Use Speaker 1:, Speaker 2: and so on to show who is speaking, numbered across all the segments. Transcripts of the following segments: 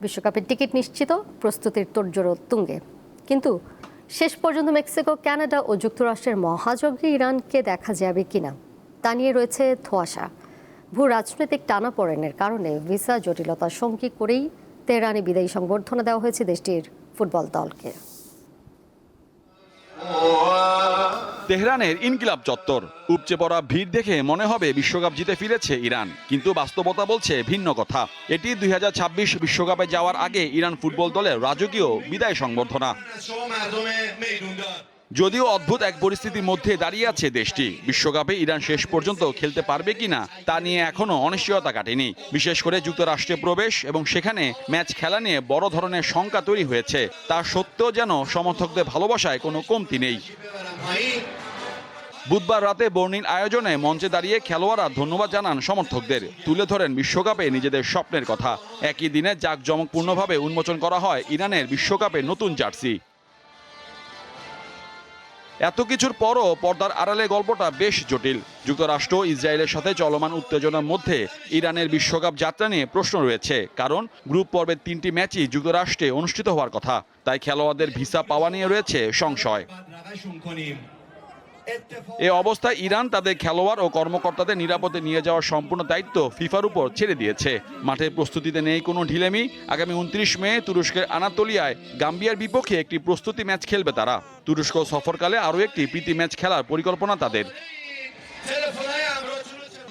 Speaker 1: বিশ্বকাপের টিকিট নিশ্চিত, প্রস্তুতির তোড়জোড় তুঙ্গে। কিন্তু শেষ পর্যন্ত মেক্সিকো, কানাডা ও যুক্তরাষ্ট্রের মহাযজ্ঞে ইরানকে দেখা যাবে কিনা তা নিয়ে রয়েছে ধোঁয়াশা। ভূ রাজনৈতিক টানাপোড়েনের কারণে ভিসা জটিলতার সঙ্গী করেই তেহরানে বিদায়ী সংবর্ধনা দেওয়া হয়েছে দেশটির ফুটবল দলকে।
Speaker 2: তেহরানের ইনকিলাব চত্বর, উপচে পড়া ভিড় দেখে মনে হবে বিশ্বকাপ জিতে ফিরেছে ইরান, কিন্তু বাস্তবতা বলছে ভিন্ন কথা। এটি 2026 বিশ্বকাপে যাওয়ার আগে ইরান ফুটবল দলের রাজকীয় বিদায় সংবর্ধনা। যদিও অদ্ভুত এক পরিস্থিতির মধ্যে দাঁড়িয়ে আছে দেশটি, বিশ্বকাপে ইরান শেষ পর্যন্ত খেলতে পারবে কিনা তা নিয়ে এখনো অনিশ্চয়তা কাটেনি। বিশেষ করে যুক্তরাষ্ট্রে প্রবেশ এবং সেখানে ম্যাচ খেলা নিয়ে বড় ধরনের শঙ্কা তৈরি হয়েছে। তা সত্ত্বেও যেন সমর্থকদের ভালোবাসায় কোনো কমতি নেই। বুধবার রাতে বর্ণিল আয়োজনে মঞ্চে দাঁড়িয়ে খেলোয়াড়রা ধন্যবাদ জানান সমর্থকদের, তুলে ধরেন বিশ্বকাপে নিজেদের স্বপ্নের কথা। একই দিনে জাঁকজমকপূর্ণভাবে উন্মোচন করা হয় ইরানের বিশ্বকাপে নতুন জার্সি। এত কিছুর পরও পর্দার আড়ালে গল্পটা বেশ জটিল। যুক্তরাষ্ট্র ইসরায়েলের সাথে চলমান উত্তেজনার মধ্যে ইরানের বিশ্বকাপ যাত্রা নিয়ে প্রশ্ন রয়েছে, কারণ গ্রুপ পর্বের 3টি ম্যাচই যুক্তরাষ্ট্রে অনুষ্ঠিত হওয়ার কথা। তাই খেলোয়াড়দের ভিসা পাওয়া নিয়ে রয়েছে সংশয়। এ অবস্থায় ইরান তাদের খেলোয়াড় ও কর্মকর্তাদের নিরাপদে নিয়ে যাওয়ার সম্পূর্ণ দায়িত্ব ফিফার উপর ছেড়ে দিয়েছে। মাঠের প্রস্তুতিতে নেই কোনো ঢিলেমি। আগামী 29 মে তুরস্কের আনাতোলিয়ায় গাম্বিয়ার বিপক্ষে একটি প্রস্তুতি ম্যাচ খেলবে তারা। তুরস্ক সফরকালে আরও একটি প্রীতি ম্যাচ খেলার পরিকল্পনা তাদের।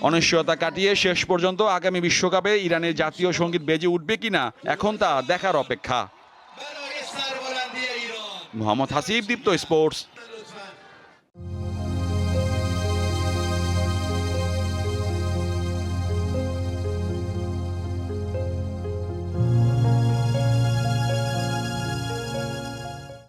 Speaker 2: অনিশ্চয়তা কাটিয়ে শেষ পর্যন্ত আগামী বিশ্বকাপে ইরানের জাতীয় সঙ্গীত বেজে উঠবে কিনা এখন তা দেখার অপেক্ষা। মোহাম্মদ হাসিব, দীপ্ত স্পোর্টস।